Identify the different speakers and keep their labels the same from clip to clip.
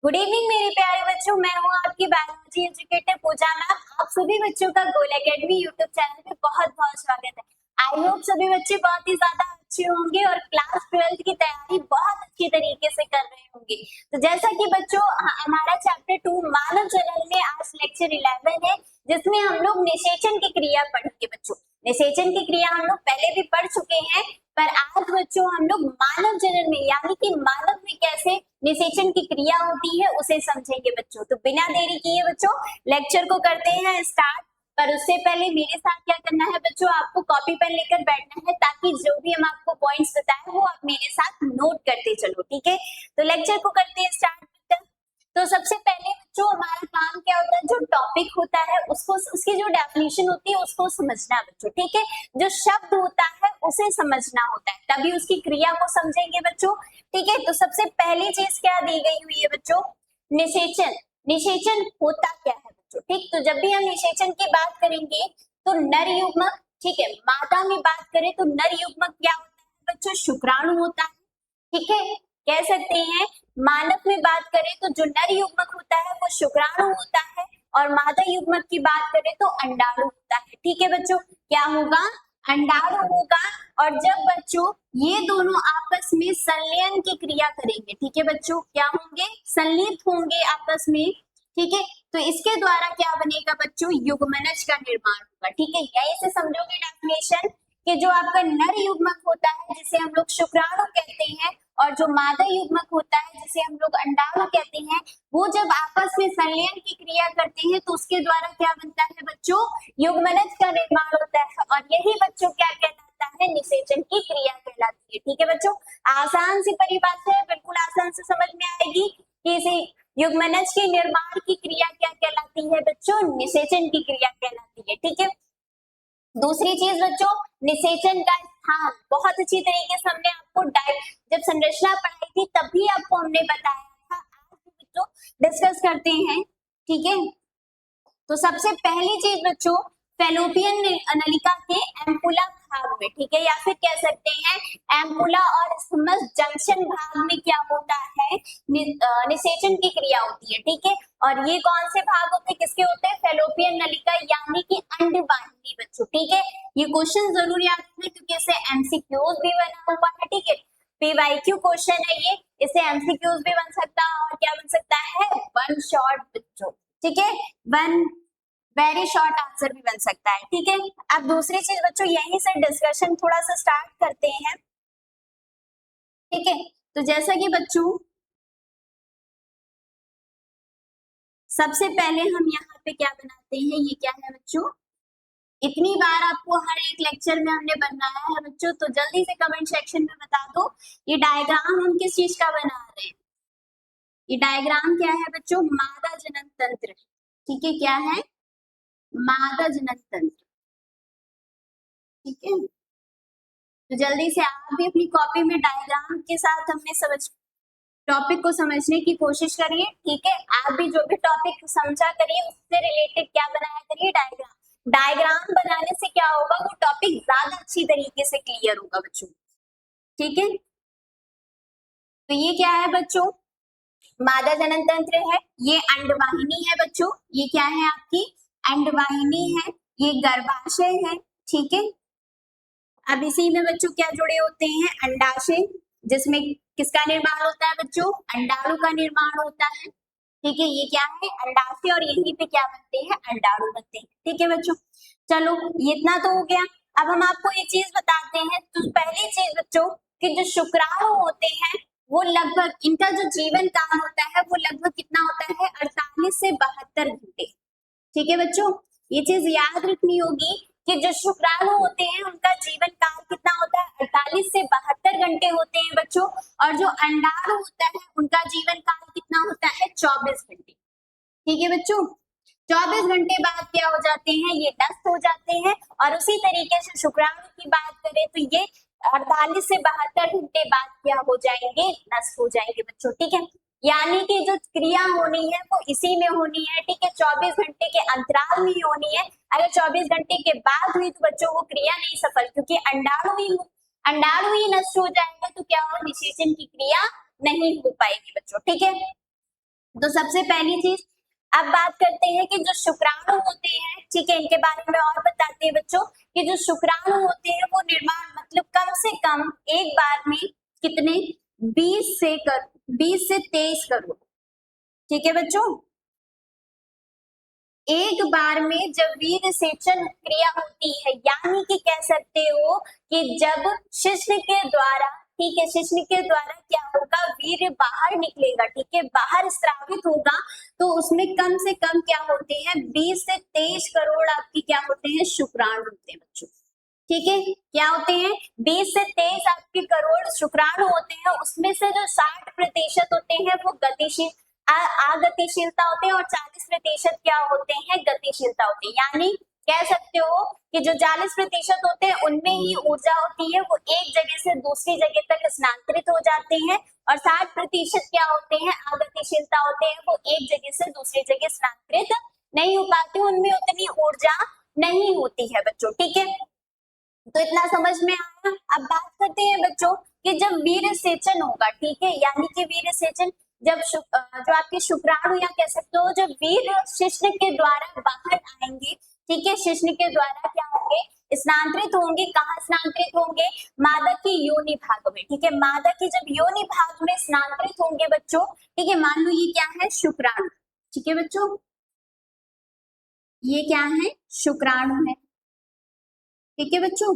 Speaker 1: Good evening मेरे प्यारे बच्चों, मैं हूँ आपकी बायोलॉजी एजुकेटर पूजा मैम। आप सभी बच्चों का गोल एकेडमी यूट्यूब चैनल पे बहुत बहुत स्वागत है। आई होप सभी बच्चे बहुत ही ज्यादा अच्छे होंगे और क्लास 12th की तैयारी बहुत अच्छी तरीके से कर रहे होंगे। तो जैसा कि बच्चों हमारा चैप्टर 2 मानव जनन में आज लेक्चर 11 है, जिसमें हम लोग निषेचन की क्रिया पढ़ेंगे। बच्चों निषेचन की क्रिया हम लोग पहले भी पढ़ चुके हैं, पर आज बच्चों हम लोग मानव जनन में यानी कि मानव में कैसे निषेचन की क्रिया होती है उसे समझेंगे। बच्चों तो बिना देरी किए बच्चों लेक्चर को करते हैं स्टार्ट। पर उससे पहले मेरे साथ क्या करना है बच्चों, आपको कॉपी पेन लेकर बैठना है ताकि जो भी हम आपको पॉइंट्स बताएं वो आप मेरे साथ नोट करते चलो, ठीक है। तो लेक्चर को करते हैं स्टार्ट। तो सबसे पहले बच्चों हमारा काम क्या होता है, जो टॉपिक होता है उसको, उसकी जो डेफिनेशन होती है उसको समझना बच्चों, ठीक है। जो शब्द होता है उसे समझना होता है, तभी उसकी क्रिया को समझेंगे बच्चों, ठीक है। तो सबसे पहली चीज क्या दी गई हुई है बच्चों, निषेचन। निषेचन होता क्या है बच्चों, ठीक। तो जब भी हम निषेचन की बात करेंगे तो नर युग्मक, ठीक है। मादा में बात करें तो नर युग्मक क्या होता है बच्चों, शुक्राणु होता है, ठीक है। कह सकते हैं मानव में बात करें तो जो नर युग्मक होता है वो शुक्राणु होता है, और मादा युग्मक की बात करें तो अंडाणु होता है, ठीक है बच्चों। क्या होगा, अंडाणु होगा। और जब बच्चों ये दोनों आपस में संलयन की क्रिया करेंगे, ठीक है बच्चों, क्या होंगे, संलित होंगे आपस में, ठीक है। तो इसके द्वारा क्या बनेगा बच्चों, युग्मनज का निर्माण होगा, ठीक है। यही से समझोगे डेफिनेशन कि जो आपका नर युग्मक होता है जिसे हम लोग शुक्राणु कहते हैं, और जो मादा युग्मक होता है जिसे हम लोग अंडाणु कहते हैं, वो जब आपस में संलयन की क्रिया करते हैं तो उसके द्वारा क्या बनता है बच्चों, युग्मनज का निर्माण होता है। और यही बच्चों क्या कहलाता है, निषेचन की क्रिया कहलाती है, ठीक है बच्चों। आसान सी परिभाषा है, बिल्कुल आसान से समझ में आएगी कि इसे युग्मनज के निर्माण की क्रिया क्या कहलाती है बच्चों, निषेचन की क्रिया कहलाती है, ठीक है। दूसरी चीज बच्चों, निषेचन का स्थान बहुत अच्छी तरीके से हमने आपको जब संरचना पढ़ाई थी तब भी आपको हमने बताया था, आज भी बच्चों डिस्कस करते हैं, ठीक है। तो सबसे पहली चीज बच्चों, फेलोपियन नलिका के एम्पुला भाग में, ठीक है, या फिर कह सकते हैं एम्पुला और स्थमस जंक्शन भाग में क्या होता है, निषेचन की क्रिया होती है, ठीक है। और ये कौन से भाग होते हैं, किसके होते हैं, फेलोपियन नलिका यानी कि अंडवाहिनी बच्चों, ठीक है। ये क्वेश्चन जरूर याद रखना क्योंकि इससे एमसीक्यूज भी बना हुआ है, ठीक है। पीवाईक्यू क्वेश्चन है ये, इससे एमसीक्यूज भी बन सकता है और क्या बन सकता है, वन शॉट बच्चों, ठीक है, वन वेरी शॉर्ट आंसर भी बन सकता है, ठीक है। अब दूसरी चीज बच्चों यहीं से डिस्कशन थोड़ा सा स्टार्ट करते हैं, ठीक है। तो जैसा कि बच्चों सबसे पहले हम यहाँ पे क्या बनाते हैं, ये क्या है बच्चों, इतनी बार आपको हर एक लेक्चर में हमने बनाया है बच्चों, तो जल्दी से कमेंट सेक्शन में बता दो ये डायग्राम हम किस चीज का बना रहे हैं। ये डायग्राम क्या है बच्चों, मादा जनन तंत्र, ठीक है। क्या है, मादा जनन तंत्र, ठीक है। तो जल्दी से आप भी अपनी कॉपी में डायग्राम के साथ हमने टॉपिक को समझने की कोशिश करिए, ठीक है। आप भी जो भी टॉपिक समझा करिए उससे रिलेटेड क्या बनाया करिए, डायग्राम। डायग्राम बनाने से क्या होगा, वो टॉपिक ज्यादा अच्छी तरीके से क्लियर होगा बच्चों, ठीक है। तो ये क्या है बच्चों, मादा जनन तंत्र है, ये अंडवाहिनी है बच्चों, ये क्या है आपकी अंडवाहिनी है, ये गर्भाशय है, ठीक है। अब इसी में बच्चों क्या जुड़े होते हैं, अंडाशय, जिसमें किसका निर्माण होता है बच्चों, अंडाणु का निर्माण होता है, ठीक है। ये क्या है, अंडाशय, और यहीं पे क्या बनते हैं, अंडाणु बनते हैं, ठीक है बच्चों। चलो ये इतना तो हो गया। अब हम आपको एक चीज बताते हैं। तो पहली चीज बच्चों कि जो शुक्राणु होते हैं वो लगभग, इनका जो जीवन काल होता है वो लगभग कितना होता है, 48 से 72 घंटे, ठीक है बच्चों। ये चीज याद रखनी होगी कि जो शुक्राणु होते हैं उनका जीवन काल कितना होता है, 48 से 72 घंटे होते हैं बच्चों। और जो अंडाणु होता है उनका जीवन काल कितना होता है, 24 घंटे, ठीक है बच्चों। 24 घंटे बाद क्या हो जाते हैं, ये नष्ट हो जाते हैं। और उसी तरीके से शुक्राणु की बात करें तो ये 48 से 72 घंटे बाद क्या हो जाएंगे, नष्ट हो जाएंगे बच्चों, ठीक है। यानी कि जो क्रिया होनी है वो इसी में होनी है, ठीक है, 24 घंटे के अंतराल में होनी है। अगर 24 घंटे के बाद हुई तो बच्चों वो क्रिया नहीं सफल, क्योंकि अंडाणु ही नष्ट हो जाएगा तो क्या होगा, निषेचन की क्रिया नहीं हो पाएगी बच्चों, ठीक है। तो सबसे पहली चीज अब बात करते हैं कि जो शुक्राणु होते हैं, ठीक है, इनके बारे में और बताते हैं बच्चों कि जो शुक्राणु होते हैं वो निर्माण मतलब कम से कम एक बार में कितने 20 से 23 करोड़, ठीक है बच्चों। एक बार में जब वीर्य सेचन क्रिया होती है, यानी कि कह सकते हो कि जब शिश्न के द्वारा, ठीक है, शिश्न के द्वारा क्या होगा, वीर्य बाहर निकलेगा, ठीक है, बाहर स्रावित होगा, तो उसमें कम से कम क्या होते हैं 20 से 23 करोड़ आपकी क्या होते हैं शुक्राणु होते हैं बच्चों, ठीक है। क्या होते हैं 20 से 23 आपके करोड़ शुक्राणु होते हैं, उसमें से जो 60% होते हैं वो गतिशील अगतिशीलता होते हैं और 40% क्या होते हैं गतिशीलता होते हैं, यानी कह सकते हो कि जो 40% होते हैं उनमें ही ऊर्जा होती है, वो एक जगह से दूसरी जगह तक स्थानांतरित हो जाते हैं, और 60% क्या होते हैं अगतिशीलता होते हैं, वो एक जगह से दूसरी जगह स्थानांतरित नहीं हो पाते, उनमें उतनी ऊर्जा नहीं होती है बच्चों, ठीक है। तो इतना समझ में आया। अब बात करते हैं बच्चों कि जब वीर्य सेचन होगा, ठीक है, यानी कि वीर्य सेचन जब जो आपके शुक्राणु या कह सकते हो जब वीर्य शिश्न के द्वारा बाहर आएंगे, ठीक है, शिश्न के द्वारा क्या होंगे स्थानांतरित होंगे, कहाँ स्थानांतरित होंगे, मादा की योनि भाग में, ठीक है, मादा की जब योनि भाग में स्थानांतरित होंगे बच्चों, ठीक है, मान लो ये क्या है शुक्राणु, ठीक है बच्चों, ये क्या है शुक्राणु है, ठीक है बच्चों।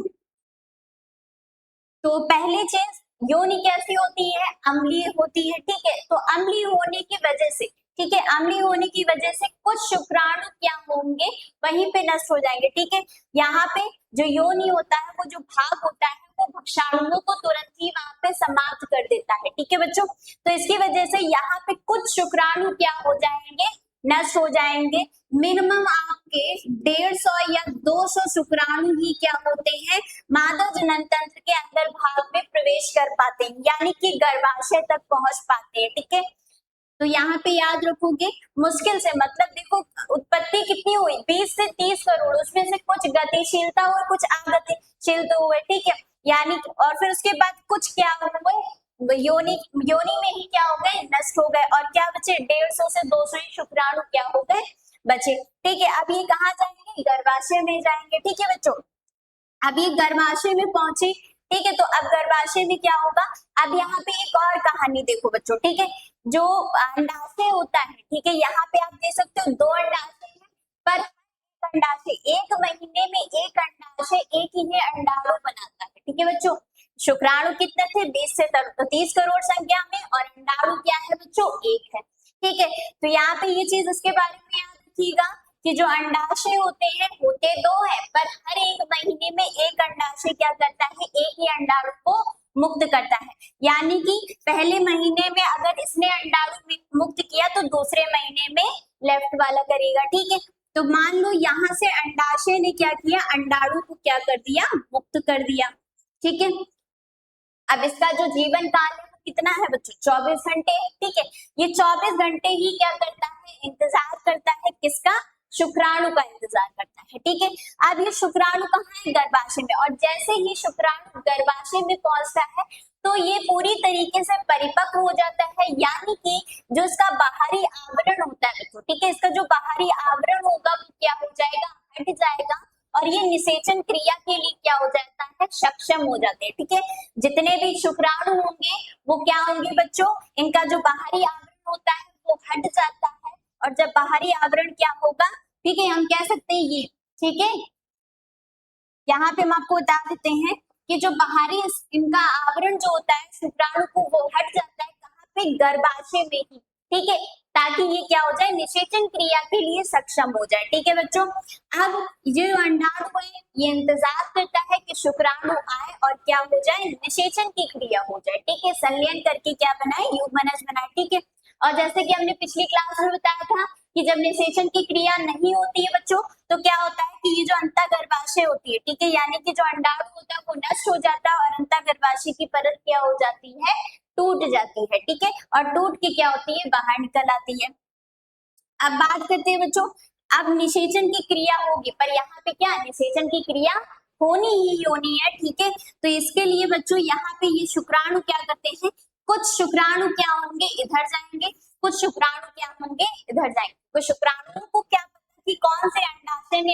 Speaker 1: तो पहली चीज योनि कैसी होती है अम्लीय होती है, ठीक है, तो अम्लीय होने की वजह से, ठीक है, अम्लीय होने की वजह से कुछ शुक्राणु क्या होंगे वहीं पे नष्ट हो जाएंगे, ठीक है। यहाँ पे जो योनि होता है वो जो भाग होता है वो भक्षाणुओं को तुरंत ही वहां पे समाप्त कर देता है, ठीक है बच्चों। तो इसकी वजह से यहाँ पे कुछ शुक्राणु क्या हो जाएंगे नष्ट हो जाएंगे, मिनिमम आपके 150 या 200 शुक्राणु ही क्या होते हैं मादा जनन तंत्र के अंदर भाग में प्रवेश कर पाते हैं, यानी कि गर्भाशय तक पहुंच पाते हैं, ठीक है। तो यहाँ पे याद रखोगे मुश्किल से, मतलब देखो उत्पत्ति कितनी हुई 20 से 30 करोड़, उसमें से कुछ गतिशीलता और कुछ अगतिशीलता हुए, ठीक है, यानी और फिर उसके बाद कुछ क्या हुए योनि योनि में ही क्या हो गए नष्ट हो गए, और क्या बचे 150 से 200 ही शुक्राणु क्या हो गए बचे, ठीक है। अब ये कहाँ जाएंगे गर्भाशय में जाएंगे, ठीक है बच्चों। अब ये गर्भाशय में पहुंचे, ठीक है, तो अब गर्भाशय में क्या होगा, अब यहाँ पे एक और कहानी देखो बच्चों, ठीक है, जो अंडाशय होता है, ठीक है, यहाँ पे आप देख सकते हो 2 अंडाशय है, पर अंडाशय 1 महीने में एक अंडाशय एक ही अंडाणु बनाता है, ठीक है बच्चों। शुक्राणु कितने थे 20 से 30 करोड़ संख्या में, और अंडाणु क्या है बच्चों एक है, ठीक है। तो यहाँ पे ये चीज इसके बारे में याद रखिएगा कि जो अंडाशय होते हैं होते 2 है, पर हर एक महीने में एक अंडाशय क्या करता है एक ही अंडाणु को मुक्त करता है, यानी कि पहले महीने में अगर इसने अंडाणु मुक्त किया तो दूसरे महीने में लेफ्ट वाला करेगा, ठीक है। तो मान लो यहाँ से अंडाशय ने क्या किया अंडाणु को क्या कर दिया मुक्त कर दिया, ठीक है। अब इसका जो जीवन काल है वो कितना है बच्चों 24 घंटे है, ठीक है। ये 24 घंटे ही क्या करता है इंतजार करता है किसका शुक्राणु का इंतजार करता है, ठीक है। अब ये शुक्राणु कहाँ है गर्भाशय में, और जैसे ही शुक्राणु गर्भाशय में पहुंचता है तो ये पूरी तरीके से परिपक्व हो जाता है, यानी कि जो इसका बाहरी आवरण होता है बच्चों, ठीक है, इसका जो बाहरी आवरण होगा वो क्या हो जाएगा हट जाएगा, और ये निषेचन क्रिया के लिए क्या हो जाता है सक्षम हो जाते हैं, ठीक है। जितने भी शुक्राणु होंगे वो क्या होंगे बच्चों इनका जो बाहरी आवरण होता है वो हट जाता है, और जब बाहरी आवरण क्या होगा, ठीक है, हम कह सकते हैं ये, ठीक है। यहाँ पे हम आपको बता देते हैं कि जो बाहरी इनका आवरण जो होता है शुक्राणु को वो हट जाता है कहाँ पे गर्भाशय में ही, ठीक है, ताकि ये क्या हो जाए निषेचन क्रिया के लिए सक्षम हो जाए, ठीक है बच्चों। अब ये अंडाणु है ये इंतजार करता है कि शुक्राणु आए और क्या हो जाए निषेचन की क्रिया हो जाए, ठीक है, संलयन करके क्या बनाए युग्मनज बनाए, ठीक है। और जैसे कि हमने पिछली क्लास में बताया था कि जब निषेचन की क्रिया नहीं होती है बच्चों तो क्या होता है कि ये जो अंतःगर्भाशय होती है, ठीक है, यानी कि जो अंडाणु होता है वो नष्ट हो जाता है और अंतःगर्भाशय की परत क्या हो जाती है टूट जाती है, ठीक है, और टूट के क्या होती है बाहर निकल आती है। अब बात करते हैं बच्चों, अब निषेचन की क्रिया होगी, पर यहाँ पे क्या निषेचन की क्रिया होनी ही होनी है, ठीक है। तो इसके लिए बच्चों यहाँ पे ये शुक्राणु क्या करते हैं कुछ शुक्राणु क्या होंगे इधर जाएंगे, कुछ शुक्राणु क्या होंगे, इधर जाएंगे। कुछ शुक्राणुओं को क्या पता कि कौन से अंडाशय ने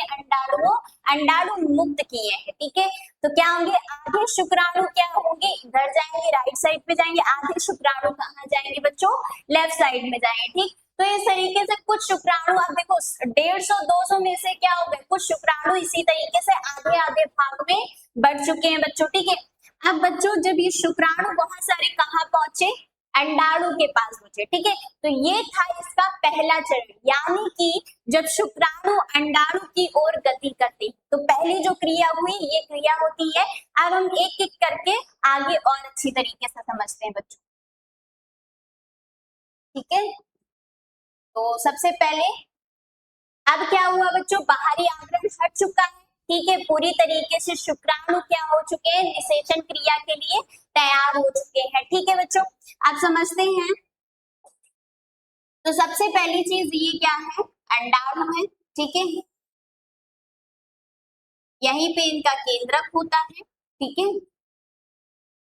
Speaker 1: अंडाणु मुक्त किए हैं, ठीक है। तो क्या होंगे, आधे शुक्राणु क्या होंगे, इधर जाएंगे, राइट साइड पे जाएंगे। आधे शुक्राणु कहाँ जाएंगे बच्चों, लेफ्ट साइड में जाएंगे, ठीक। तो इस तरीके से कुछ शुक्राणु, आप देखो 150-200 में से क्या हो गए, कुछ शुक्राणु इसी तरीके से आधे आधे भाग में बढ़ चुके हैं बच्चों, ठीक है। अब बच्चों जब ये शुक्राणु बहुत सारे कहाँ पहुंचे, अंडाणु के पास पहुंचे, ठीक है। तो ये था इसका पहला चरण, यानी कि जब शुक्राणु अंडाणु की ओर गति करते हैं तो पहली जो क्रिया हुई ये क्रिया होती है। अब हम एक एक करके आगे और अच्छी तरीके से समझते हैं बच्चों, ठीक है। तो सबसे पहले अब क्या हुआ बच्चों, बाहरी आवरण हट चुका है, ठीक है। पूरी तरीके से शुक्राणु क्या हो चुके हैं, निषेचन क्रिया के लिए तैयार हो चुके हैं, ठीक है बच्चों। आप समझते हैं। तो सबसे पहली चीज ये क्या है, अंडाणु है, ठीक है। यहीं पे इनका केंद्रक होता है, ठीक है।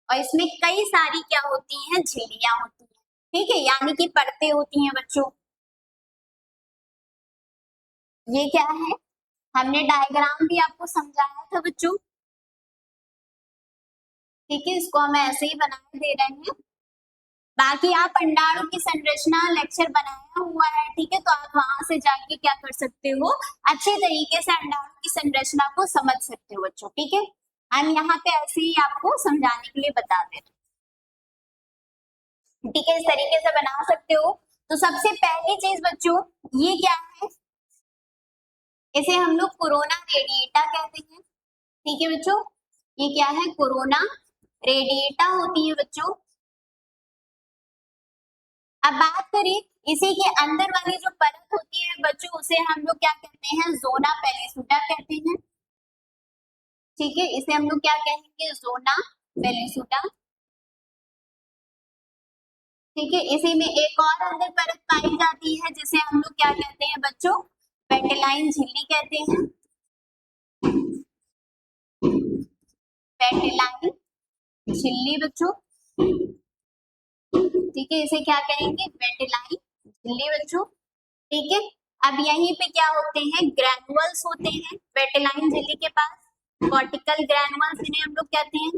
Speaker 1: और इसमें कई सारी क्या होती हैं, झिल्लियां होती हैं, ठीक है, यानी कि परतें होती हैं बच्चों। ये क्या है, हमने डायग्राम भी आपको समझाया था बच्चों, ठीक है। इसको हम ऐसे ही बना दे रहे हैं। बाकी आप अंडाणु की संरचना लेक्चर बनाया हुआ है, ठीक है। तो आप वहां से जाके क्या कर सकते हो, अच्छे तरीके से अंडाणु की संरचना को समझ सकते हो बच्चों, ठीक है। हम यहाँ पे ऐसे ही आपको समझाने के लिए बता दे रहे, ठीक है। इस तरीके से बना सकते हो। तो सबसे पहली चीज बच्चों ये क्या है, इसे हम लोग कोरोना रेडिएटा कहते हैं, ठीक है बच्चों। ये क्या है, कोरोना रेडिएटा होती है बच्चों। अब बात करें इसी के अंदर वाली जो परत होती है बच्चों, उसे हम लोग क्या कहते हैं, जोना पेलिसुटा कहते हैं, ठीक है। इसे हम लोग क्या कहेंगे, जोना पेलिसुटा, ठीक है। इसी में एक और अंदर परत पाई जाती है जिसे हम लोग क्या कहते हैं बच्चों, पेटेलाइन झिल्ली कहते हैं, पेटेलाइन झिल्ली बच्चों, ठीक है। इसे क्या कहेंगे, पेटेलाइन झिल्ली बच्चों, ठीक है। अब यहीं पे क्या होते हैं, ग्रैनुअल्स होते हैं पेटेलाइन झिल्ली के पास, कॉर्टिकल ग्रैनुअल्स इन्हें हम लोग कहते हैं।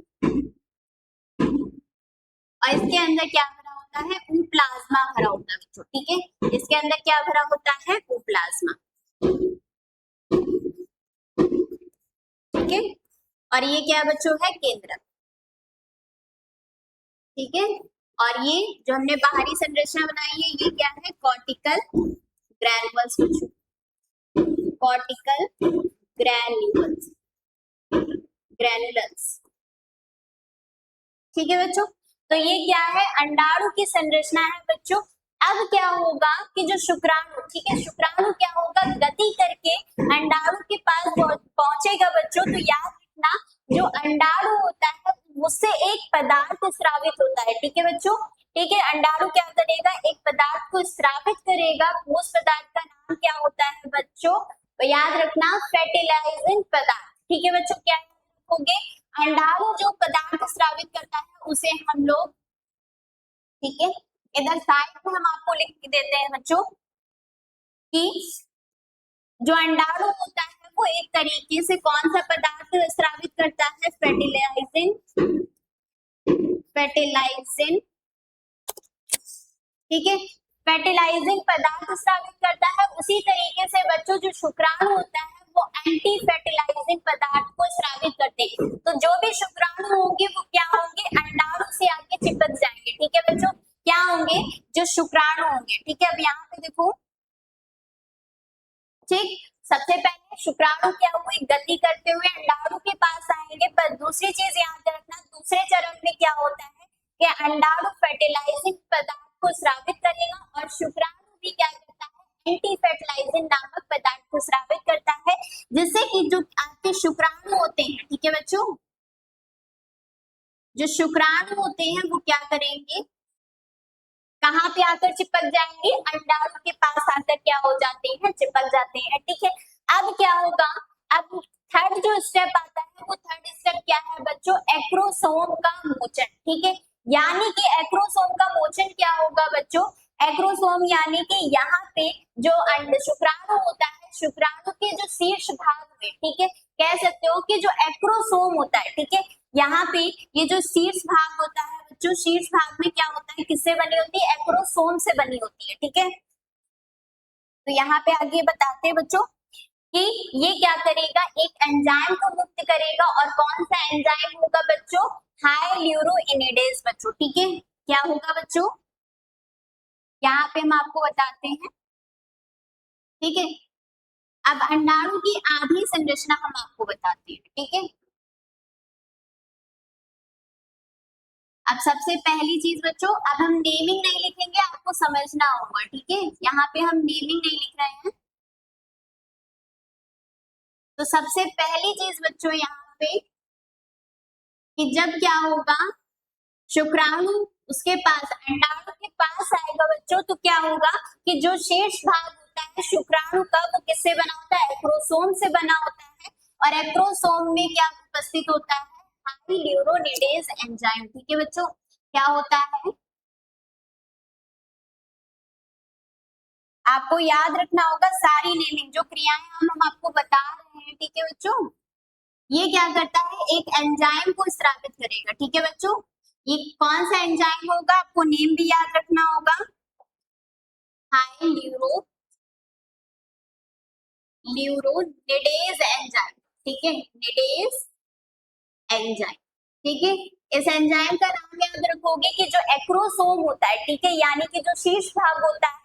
Speaker 1: और इसके अंदर क्या भरा होता है, प्लाज्मा भरा होता है बच्चों, ठीक है। इसके अंदर क्या भरा होता है, प्लाज्मा, ठीक है। और ये क्या बच्चों है, केंद्रक, ठीक है। और ये जो हमने बाहरी संरचना बनाई है ये क्या है, कॉर्टिकल ग्रैनुअल्स बच्चों, कॉर्टिकल ग्रैन्युल्स, ग्रैनुलस, ठीक है बच्चों। तो ये क्या है, अंडाणु की संरचना है बच्चों। अब क्या होगा कि जो शुक्राणु, ठीक है, शुक्राणु क्या होगा, गति करके अंडाणु के पास पहुंचेगा बच्चों। तो याद रखना जो अंडाणु होता है उससे एक पदार्थ स्रावित होता है, ठीक है बच्चों, ठीक है। अंडाणु क्या करेगा, एक पदार्थ को स्रावित करेगा, उस पदार्थ का नाम क्या होता है बच्चों, तो याद रखना फर्टिलाइजिंग पदार्थ, ठीक है बच्चों। क्या होंगे, अंडाणु जो पदार्थ स्रावित करता है उसे हम लोग, ठीक है, इधर साइड में हम आपको लिख देते हैं बच्चों कि जो अंडाणु होता है वो एक तरीके से कौन सा पदार्थ स्रावित करता है, फर्टिलाइजिंग, फर्टिलाइजिंग, ठीक है, फर्टिलाइजिंग पदार्थ स्रावित करता है। उसी तरीके से बच्चों जो शुक्राणु होता है वो एंटी फर्टिलाइजिंग पदार्थ को स्रावित करते हैं। तो जो भी शुक्राणु होंगे वो क्या होंगे, अंडाणु से आके चिपक जाएंगे, ठीक है बच्चों। क्या होंगे, जो शुक्राणु होंगे, ठीक है। अब यहाँ पे देखो, ठीक, सबसे पहले शुक्राणु क्या हुए, गति करते हुए अंडाणु के पास आएंगे। पर दूसरी चीज याद रखना, दूसरे चरण में क्या होता है कि अंडाणु फर्टिलाइजिंग पदार्थ को स्रावित करेगा और शुक्राणु भी क्या करता है, एंटी फर्टिलाइजिंग नामक पदार्थ को स्रावित करता है, जिससे कि जो आपके शुक्राणु होते हैं, ठीक है बच्चों, जो शुक्राणु होते हैं वो क्या करेंगे, कहाँ पे आकर चिपक जाएंगे, अंडाणु के पास आकर क्या हो जाते हैं, चिपक जाते हैं, ठीक है। अब क्या होगा, अब थर्ड जो स्टेप आता है वो थर्ड स्टेप क्या है बच्चों, एक्रोसोम का मोचन, ठीक है। यानी कि एक्रोसोम का मोचन क्या होगा बच्चों, एक्रोसोम यानी कि यहाँ पे जो शुक्राणु होता है, शुक्राणु के जो शीर्ष भाग में, ठीक है, कह सकते हो कि जो एक्रोसोम होता है, ठीक है, यहाँ पे ये जो शीर्ष भाग होता है बच्चों, शीर्ष भाग में क्या होता है, किससे बनी होती है, एक्रोसोम से बनी होती है, ठीक है। तो यहाँ पे आगे बताते हैं बच्चों कि ये क्या करेगा, एक एंजाइम को मुक्त करेगा, और कौन सा एंजाइम होगा बच्चों, हाइल्यूरोनिडेज बच्चों, ठीक है। क्या होगा बच्चों, यहाँ पे हम आपको बताते हैं, ठीक है। अब अंडाणु की आधी संरचना हम आपको बताते हैं, ठीक है। अब सबसे पहली चीज बच्चों, अब हम नेमिंग नहीं लिखेंगे, आपको समझना होगा, ठीक है। यहाँ पे हम नेमिंग नहीं लिख रहे हैं। तो सबसे पहली चीज बच्चों यहाँ पे कि जब क्या होगा, शुक्राणु उसके पास, अंडाणु के पास आएगा बच्चों, तो क्या होगा कि जो शेष भाग होता है शुक्राणु का, वो किससे बना होता है, एक्रोसोम से बना होता है। और एक्रोसोम में क्या उपस्थित होता है, हाइल्यूरोनिडेज एंजाइम, ठीक है बच्चों। क्या होता है, आपको याद रखना होगा सारी नेमिंग जो क्रियाएं हम आपको बता रहे हैं, ठीक है बच्चों। ये क्या करता है, एक एंजाइम को स्रावित करेगा, ठीक है बच्चों। ये कौन सा एंजाइम होगा, आपको नेम भी याद रखना होगा, हाइल्यूरोनिडेज एंजाइम, ठीक है, निडेज एंजाइम, ठीक है। इस एंजाइम का नाम याद रखोगे कि जो एक्रोसोम होता है, ठीक है, यानी कि जो शीर्ष भाग होता है,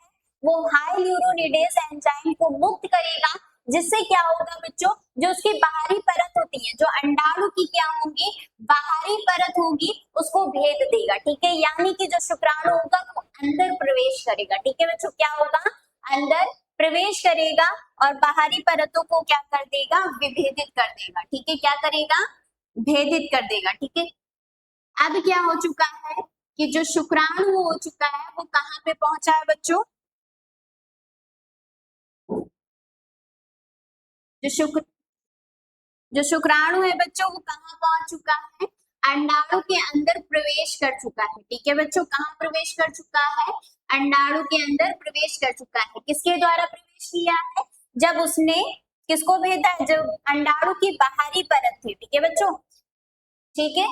Speaker 1: वो हाइल्यूरोनिडेज एंजाइम को मुक्त करेगा, जिससे क्या होगा बच्चों, जो उसकी बाहरी परत होती है, जो अंडाणु की क्या होगी, बाहरी परत होगी, उसको भेद देगा, ठीक है। यानी कि जो शुक्राणु होगा वो अंदर प्रवेश करेगा, ठीक है बच्चों। क्या होगा, अंदर प्रवेश करेगा और बाहरी परतों को क्या कर देगा, विभेदित कर देगा, ठीक है। क्या करेगा, भेदित कर देगा, ठीक है। अब क्या हो चुका है कि जो शुक्राणु हो चुका है वो कहाँ पे पहुंचा है बच्चों, जो शुक्राणु है बच्चों वो कहाँ पहुंच चुका है, अंडाणु के अंदर प्रवेश कर चुका है, ठीक है बच्चों। कहाँ प्रवेश कर चुका है, अंडाणु के अंदर प्रवेश कर चुका है। किसके द्वारा प्रवेश किया है, जब उसने किसको भेजा है, जब अंडाणु की बाहरी परत थी, ठीक है बच्चों, ठीक है,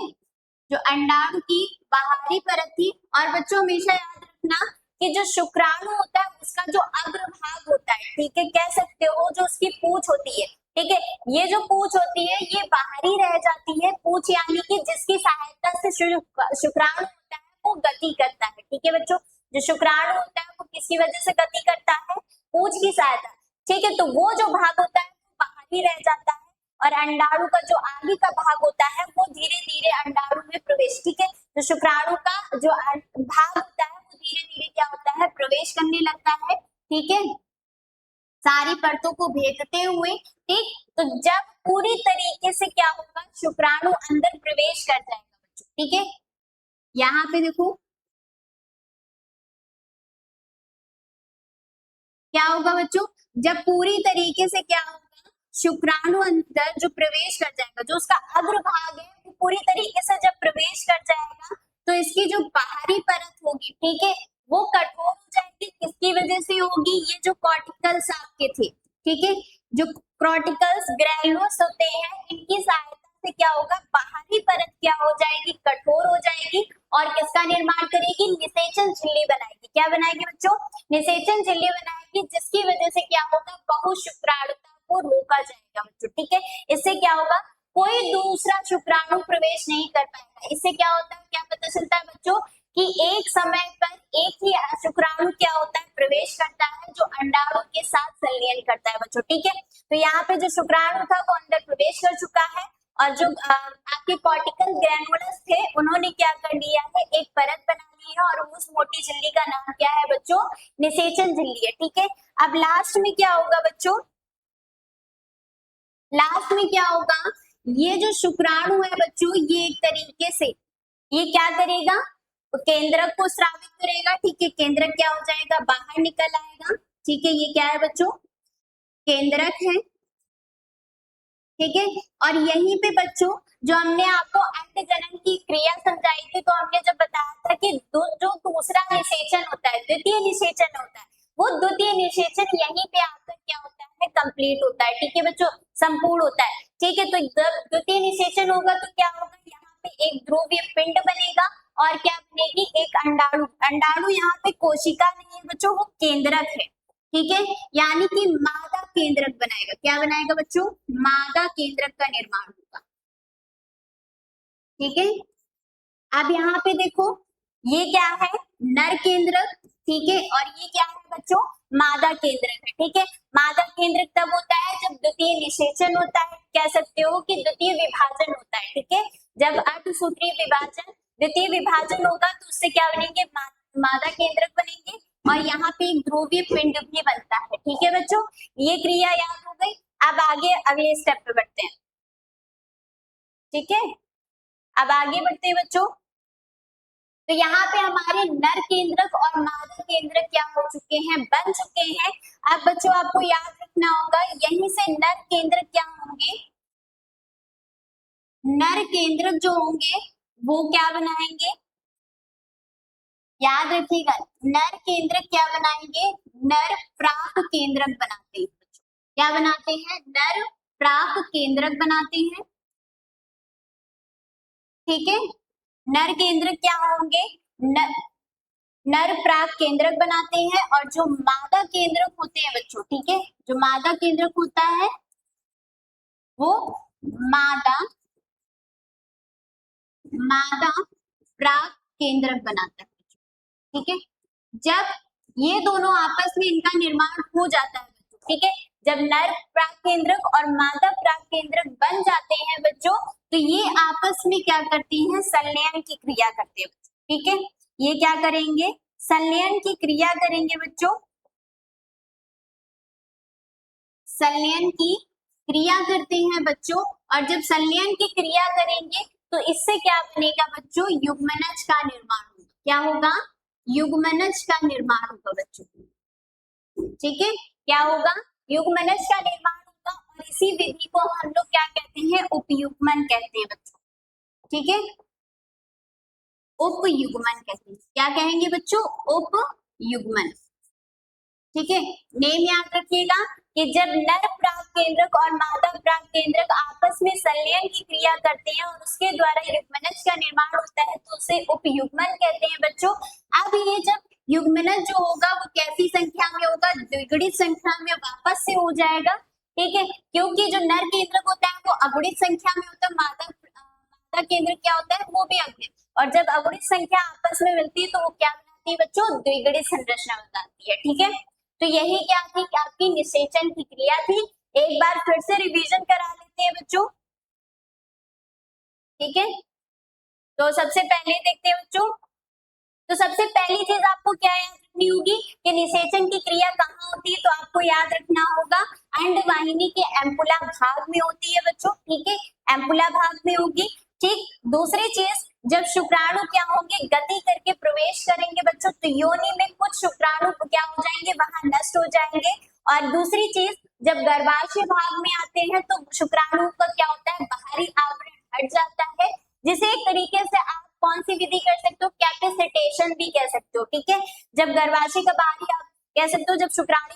Speaker 1: जो अंडाणु की बाहरी परत थी। और बच्चों हमेशा याद रखना कि जो शुक्राणु होता है उसका जो अग्रभाग होता है, ठीक है, कह सकते हो जो उसकी पूंछ होती है, ठीक है, ये जो पूंछ होती है ये बाहरी रह जाती है, पूंछ यानी कि जिसकी सहायता से शुक्राणु होता है वो गति करता है, ठीक है बच्चों। जो शुक्राणु होता है वो किसकी वजह से गति करता है, पूंछ की सहायता, ठीक है। तो वो जो भाग होता है वो बाहरी रह जाता है, और अंडाणु का जो आगे का भाग होता है वो धीरे धीरे अंडाणु में प्रवेश, ठीक है। तो शुक्राणु का जो भाग होता है वो धीरे धीरे क्या होता है, प्रवेश करने लगता है, ठीक है, सारी परतों को भेदते हुए, ठीक। तो जब पूरी तरीके से क्या होगा, शुक्राणु अंदर प्रवेश कर जाएगा बच्चों, ठीक है। यहाँ पे देखो क्या होगा बच्चों, जब पूरी तरीके से क्या होगा, शुक्राणु अंदर जो प्रवेश कर जाएगा, जो उसका अग्रभाग है वो पूरी तरीके से जब प्रवेश कर जाएगा, तो इसकी जो बाहरी परत होगी, ठीक है, वो कठोर हो जाएगी। किसकी वजह से होगी, ये जो कॉर्टिकल्स आपके थे, ठीक है, जो कॉर्टिकल्स ग्रैन्युलस होते हैं, इनकी सहायता से क्या होगा, बाहरी परत क्या हो जाएगी, कठोर हो जाएगी, और किसका निर्माण करेगी, निषेचन झिल्ली बनाएगी। क्या बनाएगी बच्चों, निषेचन झिल्ली बनाएगी, जिसकी वजह से क्या होगा, बहुशुक्राणुता को रोका जाएगा बच्चों, ठीक है। इससे क्या होगा, कोई दूसरा शुक्राणु प्रवेश नहीं कर पाएगा। इससे क्या होता है, क्या पता चलता है बच्चों कि एक समय पर एक ही शुक्राणु क्या होता है, प्रवेश करता है, जो अंडाणु के साथ संलयन करता है बच्चों, ठीक है। तो यहाँ पे जो शुक्राणु था वो अंदर प्रवेश कर चुका है, और जो आपके कॉर्टिकल ग्रैन्युलस थे उन्होंने क्या कर लिया है, एक परत बना ली है, और उस मोटी झिल्ली का नाम क्या है बच्चों, निषेचन झिल्ली है, ठीक है। अब लास्ट में क्या होगा बच्चों, लास्ट में क्या होगा, ये जो शुक्राणु है बच्चों, ये एक तरीके से ये क्या करेगा, तो केंद्रक को स्रावित करेगा, ठीक है। केंद्रक क्या हो जाएगा, बाहर निकल आएगा, ठीक है। ये क्या है बच्चों, केंद्रक है, ठीक है। और यहीं पे बच्चों जो हमने आपको अंड जनन की क्रिया समझाई थी, तो हमने जब बताया था कि जो दूसरा निषेचन होता है, द्वितीय निषेचन होता है, वो द्वितीय निषेचन यहीं पे आकर क्या होता है, कंप्लीट होता है। ठीक है बच्चों, संपूर्ण होता है। ठीक है, तो जब द्वितीय निषेचन होगा तो क्या होगा, यहाँ पे एक ध्रुवीय पिंड बनेगा और क्या बनेगी, एक अंडाणु। अंडाणु यहाँ पे कोशिका नहीं है बच्चों, वो केंद्रक है। ठीक है, यानी कि मादा केंद्रक बनाएगा। क्या बनाएगा बच्चों, मादा केंद्रक का निर्माण होगा। ठीक है, अब यहाँ पे देखो ये क्या है, नर केंद्रक। ठीक है, और ये क्या है बच्चों, मादा केंद्रक है। ठीक है, मादा केंद्रक तब होता है जब द्वितीय निषेचन होता है, कह सकते हो कि द्वितीय विभाजन होता है। ठीक है, जब अर्धसूत्रीय विभाजन, द्वितीय विभाजन होगा तो उससे क्या बनेंगे, मादा केंद्रक बनेंगे और यहाँ पे एक ध्रुवीय पिंड भी बनता है। ठीक है बच्चों, ये क्रिया याद हो गई। अब आगे अगले स्टेप पे बढ़ते हैं। ठीक है, अब आगे बढ़ते हैं बच्चों। तो यहाँ पे हमारे नर केंद्रक और मादा केंद्रक क्या हो चुके हैं, बन चुके हैं। अब बच्चों आपको याद रखना होगा, यहीं से नर केंद्रक क्या होंगे, नर केंद्रक जो होंगे वो क्या बनाएंगे, याद रखिएगा, नर केंद्रक क्या बनाएंगे, नर प्राक केंद्रक बनाते हैं। क्या बनाते हैं, नर प्राक केंद्रक बनाते हैं। ठीक है, नर केंद्रक क्या होंगे, नर प्राक केंद्रक बनाते हैं। और जो मादा केंद्रक होते हैं बच्चों, ठीक है, जो मादा केंद्रक होता है वो मादा प्राक केंद्रक बनाता है। ठीक है, जब ये दोनों आपस में इनका निर्माण हो जाता है बच्चों, ठीक है, जब नर प्राक केंद्रक और मादा प्राक केंद्रक बन जाते हैं बच्चों, तो ये आपस में क्या करती हैं, संलयन की क्रिया करते हैं। ठीक है, ये क्या करेंगे, संलयन की क्रिया करेंगे बच्चों, संलयन की क्रिया करते हैं बच्चों। और जब संलयन की क्रिया करेंगे तो इससे क्या बनेगा बच्चों, युग्मनज का निर्माण होगा। क्या होगा, युग्मनज का निर्माण होगा बच्चों। ठीक है, क्या होगा, युग्मनज का निर्माण होगा और इसी विधि को हम लोग क्या कहते हैं, उपयुग्मन कहते हैं बच्चों। ठीक है, उपयुग्मन कहते हैं। क्या कहेंगे बच्चों, उपयुग्मन। ठीक है, नेम याद रखिएगा कि जब नर प्राक केंद्रक और मादा प्राक केंद्रक आपस में संलयन की क्रिया करते हैं और उसके द्वारा युग्मनज का निर्माण होता है तो उसे उपयुग्मन कहते हैं बच्चों। अब ये जब युग्मनज जो होगा वो कैसी संख्या में होगा, द्विगुणित संख्या में वापस से हो जाएगा। ठीक है, क्योंकि जो नर केंद्रक होता है वो अगुणित संख्या में होता है, मादा केंद्रक क्या होता है, वो भी अगुणित। और जब अगुणित संख्या आपस में मिलती है तो वो क्या बनाती है बच्चों, द्विगुणित संरचना बनाती है। ठीक है, तो यही क्या थी, आपकी निषेचन की क्रिया थी। एक बार फिर से रिवीजन करा लेते हैं बच्चों। ठीक है, तो सबसे पहले देखते हैं बच्चों, तो सबसे पहली चीज आपको क्या याद रखनी होगी कि निषेचन की क्रिया कहाँ होती है, तो आपको याद रखना होगा अंडवाहिनी के एम्पुला भाग में होती है बच्चों। ठीक है, एम्पुला भाग में होगी। ठीक, दूसरी चीज, जब शुक्राणु क्या होंगे, गति करके प्रवेश करेंगे बच्चों, तो योनि में कुछ शुक्राणु क्या हो जाएंगे, वहां नष्ट हो जाएंगे। और दूसरी चीज, जब गर्भाशय भाग में आते हैं तो शुक्राणु का क्या होता है, बाहरी आवरण हट जाता है, जिसे एक तरीके से आप कौन सी विधि कर सकते हो, कैपेसिटेशन भी कह सकते हो। ठीक है, जब गर्भाशय का बाहरी कह सकते हो, जब शुक्राणु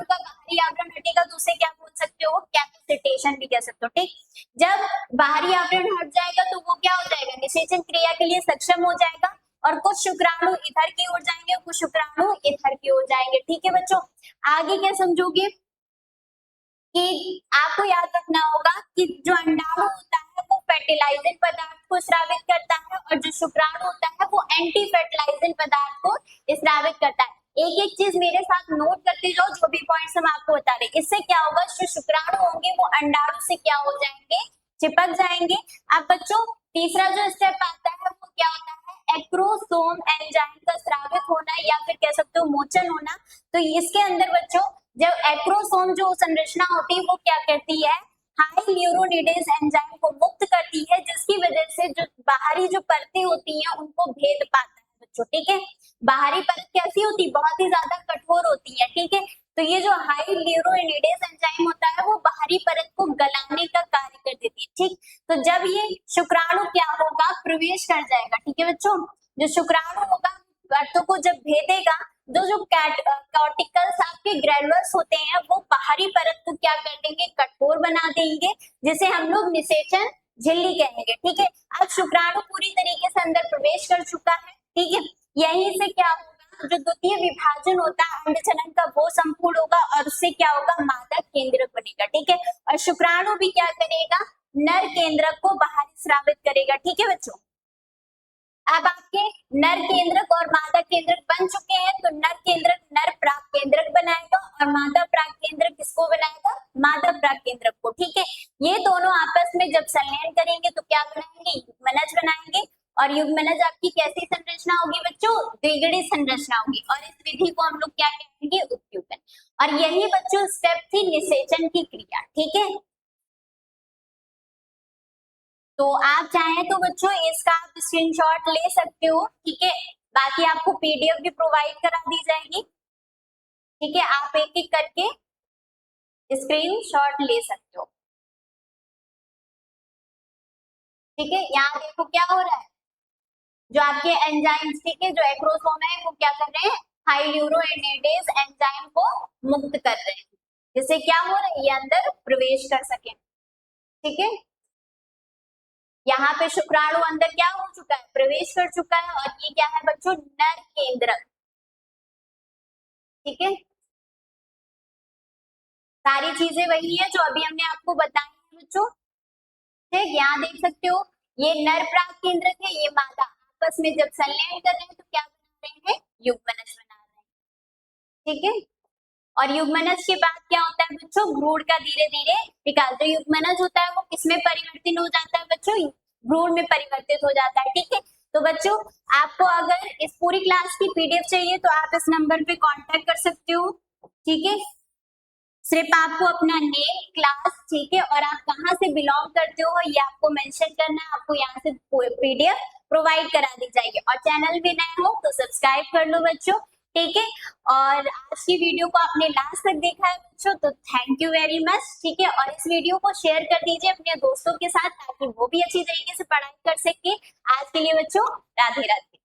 Speaker 1: का बाहरी आवरण हटेगा तो उसे क्या बोल सकते हो, कैपेसिटेशन भी कह सकते हो। ठीक, जब बाहरी आवरण हट जाएगा तो वो क्या हो जाएगा, निषेचन क्रिया के लिए सक्षम हो जाएगा और कुछ शुक्राणु इधर की ओर जाएंगे, कुछ शुक्राणु इधर की ओर जाएंगे। ठीक है बच्चों, आगे क्या समझोगे कि आपको याद रखना होगा कि जो अंडाणु होता है वो फर्टिलाइजिंग पदार्थ को स्रावित करता है और जो शुक्राणु होता है वो एंटी फर्टिलाइजिंग पदार्थ को स्रावित करता है। एक एक चीज मेरे साथ नोट करते जाओ, जो भी पॉइंट्स हम आपको बता रहे, इससे क्या होगा, जो शुक्राणु होंगे वो अंडाणु से क्या हो जाएंगे, चिपक जाएंगे। अब बच्चों तीसरा जो स्टेप आता है वो क्या होता है, एक्रोसोम एंजाइम का स्रावित होना या फिर कह सकते हो मोचन होना। तो इसके अंदर बच्चों जब एक्रोसोम जो संरचना होती है वो क्या करती है, हाई ल्यूरोनिडेज एंजाइम को मुक्त करती है, जिसकी वजह से जो बाहरी जो परतें होती हैं उनको भेद पाता है बच्चों। ठीक है, बाहरी परत कैसी होती है, बहुत ही ज्यादा कठोर होती है। ठीक है, तो ये जो हाई ल्यूरोनिडेज एंजाइम होता है वो बाहरी परत को गलाने का कार्य कर देती है। ठीक, तो जब ये शुक्राणु क्या होगा, प्रवेश कर जाएगा, ठीक है बच्चों। जो शुक्राणु होगा गर्तों को जब भेदेगा, जो कॉर्टिकल्स आपके ग्रेनुलर्स होते हैं वो बाहरी परत को क्या कर देंगे, कठोर बना देंगे, जिसे हम लोग निषेचन झिल्ली कहेंगे, ठीक है। अब शुक्राणु पूरी तरीके से अंदर प्रवेश कर चुका है, ठीक है। यहीं से क्या होगा, जो द्वितीय विभाजन होता है अंड जनन का वो संपूर्ण होगा और उससे क्या होगा, मादा केंद्रक बनेगा, ठीक है। और शुक्राणु भी क्या करेगा, नर केंद्रक को बाहर स्रावित करेगा, ठीक है बच्चों। अब आपके नर केंद्रक और मादा केंद्रक बन चुके हैं, तो नर केंद्रक नर प्राक केंद्रक बनाएगा और मादा प्राक केंद्रक किसको बनाएगा, मादा प्राक केंद्रक को, ठीक है। ये दोनों आपस में जब संलयन करेंगे तो क्या बनाएंगे, युग्मनज बनाएंगे। और युग्मनज आपकी कैसी संरचना होगी बच्चों, द्विगुणी संरचना होगी, और इस विधि को हम लोग क्या कहेंगे, उत्युगन। और यही बच्चों स्टेप थी निषेचन की क्रिया, ठीक है। तो आप चाहें तो बच्चों इसका आप स्क्रीनशॉट ले सकते हो, ठीक है। बाकी आपको पीडीएफ भी प्रोवाइड करा दी जाएगी, ठीक है। आप एक एक करके स्क्रीनशॉट ले सकते हो, ठीक है। यहाँ देखो क्या हो रहा है, जो आपके एंजाइम्स, ठीक है, जो एक्रोसोम है वो क्या कर रहे हैं, हाइड्रोएनेडेज एंजाइम को मुक्त कर रहे हैं, जिससे क्या हो रहा है, ये अंदर प्रवेश कर सके, ठीक है। यहाँ पे शुक्राणु अंदर क्या हो चुका है, प्रवेश कर चुका है, और ये क्या है बच्चों, नर केंद्रक, ठीक है। सारी चीजें वही है जो अभी हमने आपको बताई है बच्चों, ठीक। यहाँ देख सकते हो ये नर प्राक केंद्रक है, ये मादा, आपस में जब संलयन कर रहे हैं तो क्या बना रहे हैं, युग्मनज बना रहे हैं, ठीक है। और युग्मनज के बाद क्या होता है बच्चों, भ्रूण का धीरे धीरे विकास। जो युग्मनज होता है वो किसमें परिवर्तित हो जाता है बच्चों, भ्रूण में परिवर्तित हो जाता है, ठीक है। तो बच्चों आपको अगर इस पूरी क्लास की पीडीएफ चाहिए तो आप इस नंबर पे कांटेक्ट कर सकते हो, ठीक है। सिर्फ आपको अपना नेम, क्लास, ठीक है, और आप कहाँ से बिलोंग करते हो ये आपको मेंशन करना है। आपको यहाँ से पीडीएफ प्रोवाइड करा दी जाएगी। और चैनल भी नए हो तो सब्सक्राइब कर लो बच्चों, ठीक है। और आज की वीडियो को आपने लास्ट तक देखा है बच्चों, तो थैंक यू वेरी मच, ठीक है। और इस वीडियो को शेयर कर दीजिए अपने दोस्तों के साथ, ताकि वो भी अच्छी तरीके से पढ़ाई कर सके। आज के लिए बच्चों राधे राधे।